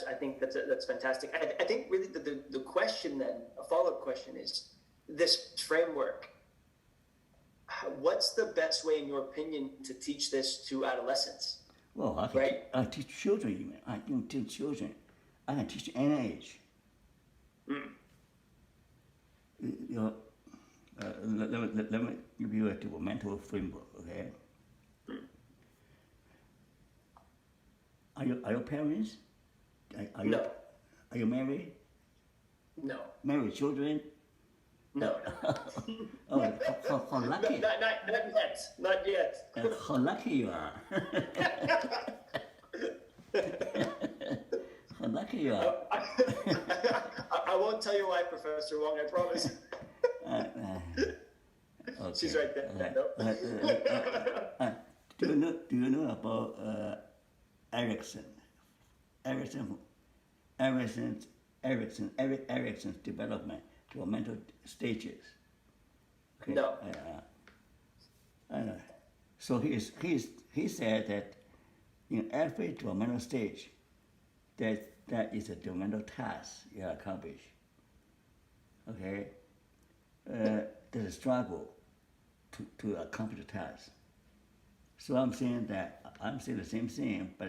I think that's fantastic. I think really the question then, a follow-up question is, this framework, what's the best way, in your opinion, to teach this to adolescents? Well, Right? I teach children even. I can teach children. I can teach any age. You know, let me give you a developmental framework, okay? Are your parents? No. Are you married? No. Married children? No. Oh, how lucky! Not yet. Not yet. How lucky you are! How lucky you are! I won't tell you why, Professor Wong. I promise. Okay. She's right there. No. Do you know about Erickson's developmental stages? Okay. No. So he said that in every developmental stage, that is a developmental task you accomplish. Okay, there's a struggle to accomplish the task. So I'm saying the same thing, but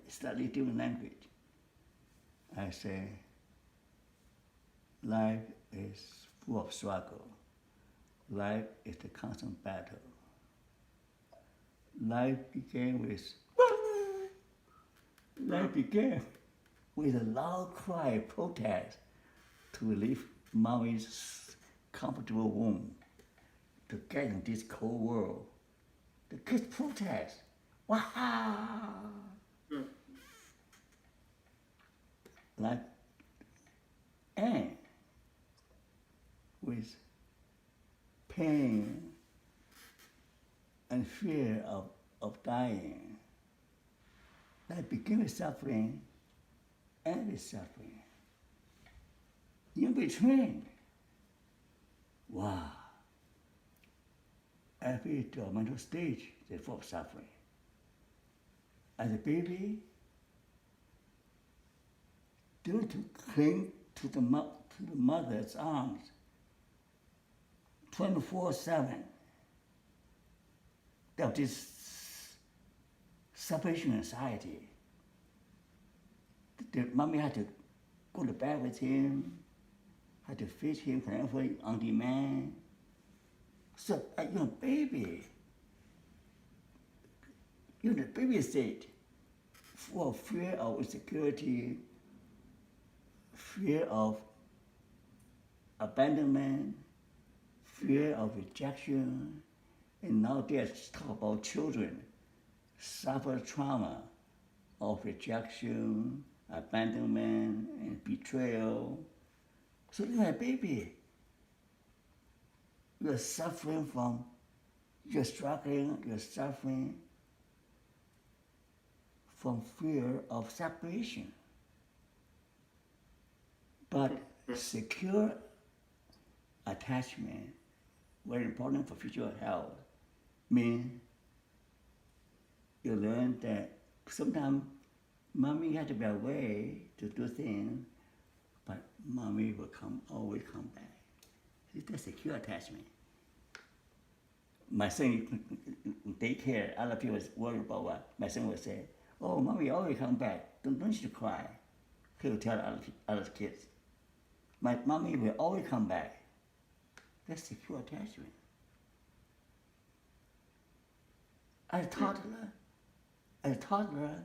slightly different language. I say, life is full of struggle. Life is the constant battle. Life began with a loud cry of protest to leave mommy's comfortable womb to get in this cold world. The kids protest. Wow! Like, and with pain and fear of dying, that begin with suffering, end with suffering. In between, wow, every developmental stage is full of suffering. As a baby, they want to cling to the mother's arms 24/7. Of this separation anxiety. The mommy had to go to bed with him, had to feed him whenever on demand. So, baby, you're in the baby state, full of fear of insecurity, fear of abandonment, fear of rejection. And now let's talk about children suffer trauma of rejection, abandonment, and betrayal. So you're a baby. You're suffering you're suffering from fear of separation. But secure attachment, very important for future health, mean you learn that sometimes mommy had to be away to do things, but mommy will always come back. It's a secure attachment. My son in daycare, other people worry about what my son would say, oh, mommy always come back. Don't you cry. He will tell other kids. My mommy will always come back. That's secure attachment. As a toddler,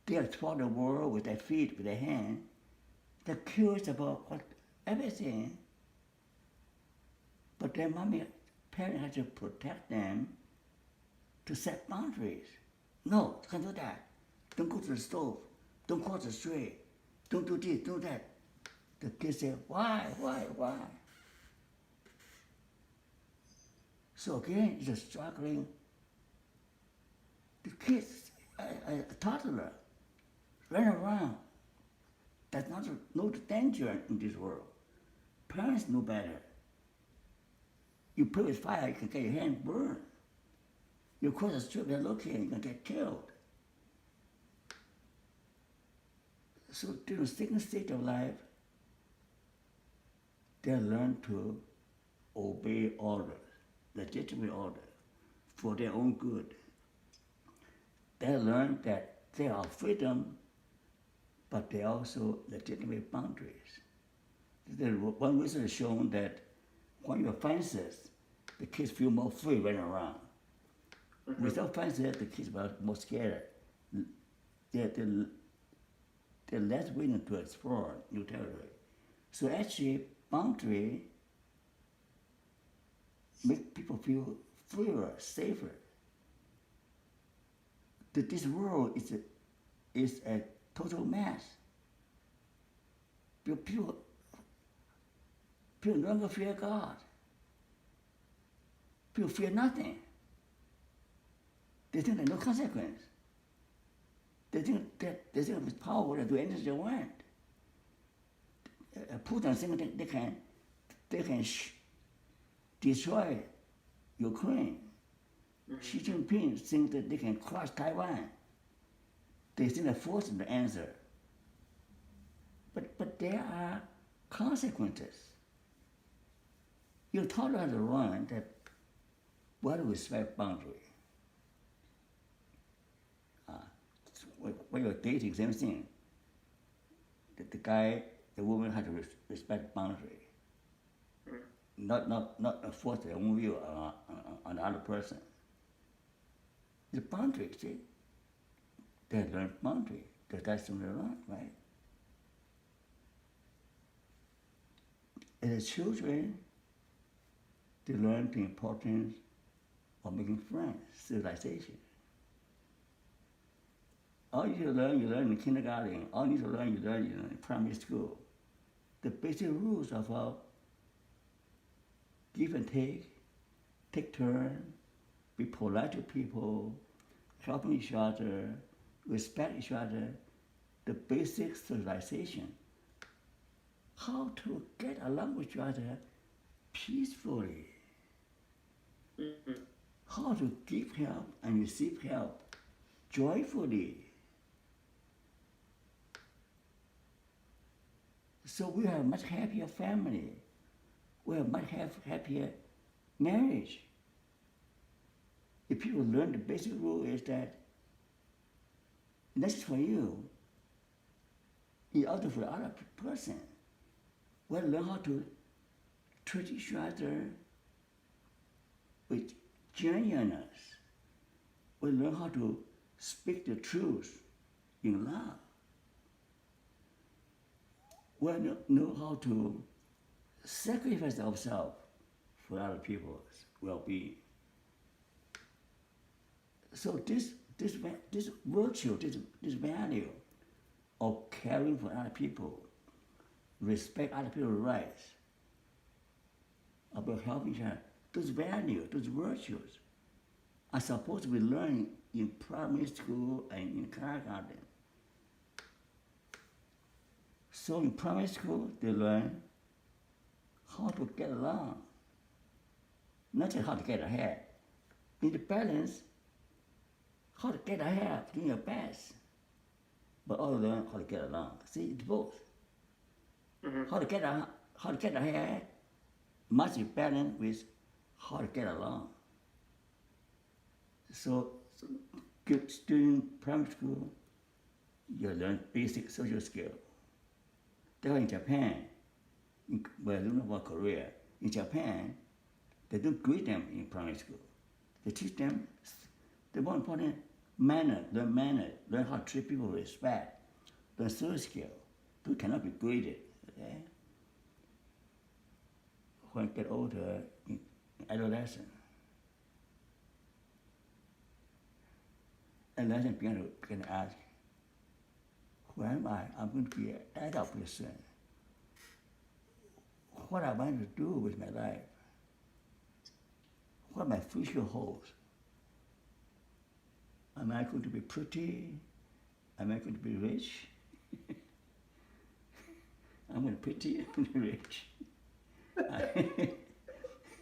they explore the world with their feet, with their hands. They're curious about everything. But their parents have to protect them to set boundaries. No, can't do that. Don't go to the stove. Don't cross the street. Don't do this, do that. The kids say, why? So again, it's a struggling. The kids, a toddler, run around. There's no danger in this world. Parents know better. You play with fire, you can get your hand burned. You cross the street, they're looking, you can get killed. So to the second stage of life, they learn to obey orders, legitimate orders, for their own good. They learn that they are freedom, but they also legitimate boundaries. One research has shown that when you have fences, the kids feel more free running around. Without fences, the kids are more scared. They're less willing to explore new territory. So actually, boundary make people feel freer, safer. That this world is a total mess. People no longer fear God. People fear nothing. They think there's no consequence. They think it's power to do anything they want. Putin thinks they can destroy Ukraine. Xi Jinping thinks that they can crush Taiwan. They think the force is the answer. But there are consequences. You're taught as a run that what to respect boundary. When you're dating, same thing. The woman has to respect boundary. Not force their own view on the other person. The boundary, see? They learn boundary. That's something they learn, right? As children, they learn the importance of making friends, civilization. All you learn in kindergarten. All you learn in primary school. The basic rules of give and take turn, be polite to people, helping each other, respect each other, the basic civilization. How to get along with each other peacefully. How to give help and receive help joyfully. So we have a much happier family. We have much happier marriage. If people learn the basic rule is that that's for you, it's also for the other person. We learn how to treat each other with genuineness. We learn how to speak the truth in love. We know how to sacrifice ourselves for other people's well-being. So this virtue, this value of caring for other people, respect other people's rights, about helping each other, those values, those virtues are supposed to be learned in primary school and in kindergarten. So in primary school, they learn how to get along, not just how to get ahead. In the balance, how to get ahead, doing your best, but also learn how to get along. See, it's both. How to get ahead must be balanced with how to get along. So during primary school, you learn basic social skills. They are in Japan, well, I don't know about Korea. In Japan, they don't greet them in primary school. They teach them the more important manner, learn how to treat people with respect, learn social skill. People cannot be greeted. Okay? When they get older, in adolescence, adolescent begin to ask, who am I? I'm going to be an adult person. What am I going to do with my life? What my future holds? Am I going to be pretty? Am I going to be rich? I'm going to be pretty and rich.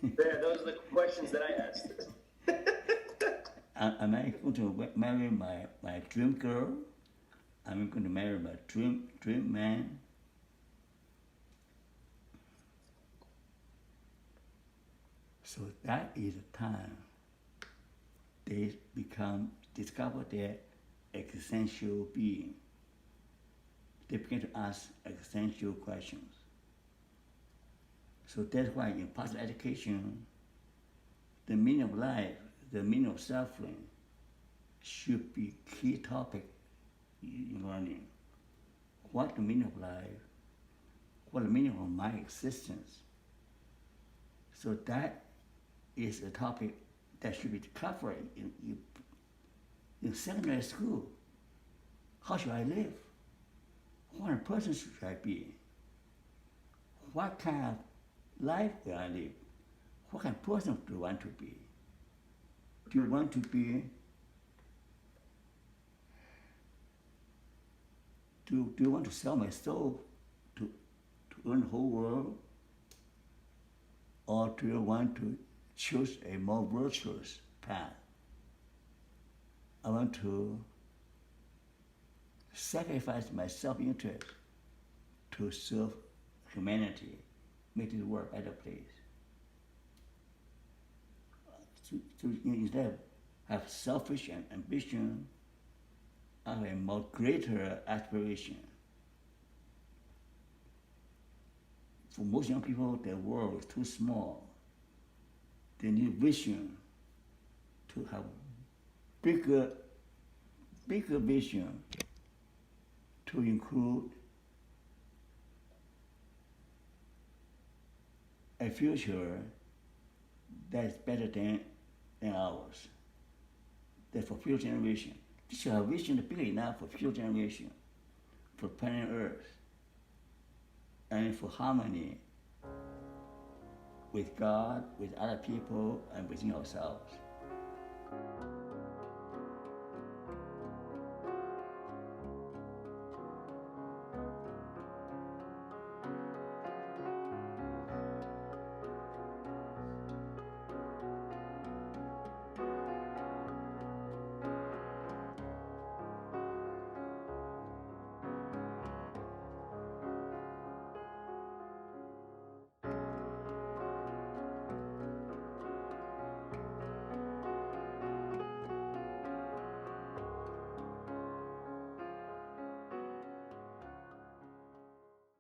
Yeah, those are the questions that I asked. Am I going to marry my dream girl? I'm going to marry my dream man. So that is the time they discover their existential being. They begin to ask existential questions. So that's why in positive education, the meaning of life, the meaning of suffering should be key topic in learning. What the meaning of life? What the meaning of my existence? So that is a topic that should be covered in secondary school. How should I live? What kind of person should I be? What kind of life will I live? What kind of person do you want to be? Do you want to be? Do you want to sell my soul to earn the whole world? Or do you want to choose a more virtuous path? I want to sacrifice my self-interest to serve humanity, make this world a better place. So instead of have selfish ambition, I have a more greater aspiration. For most young people, their world is too small. They need vision to have bigger vision to include a future that is better than ours. That for future generation. They should have vision big enough for future generation, for planet Earth, and for harmony with God, with other people, and within ourselves.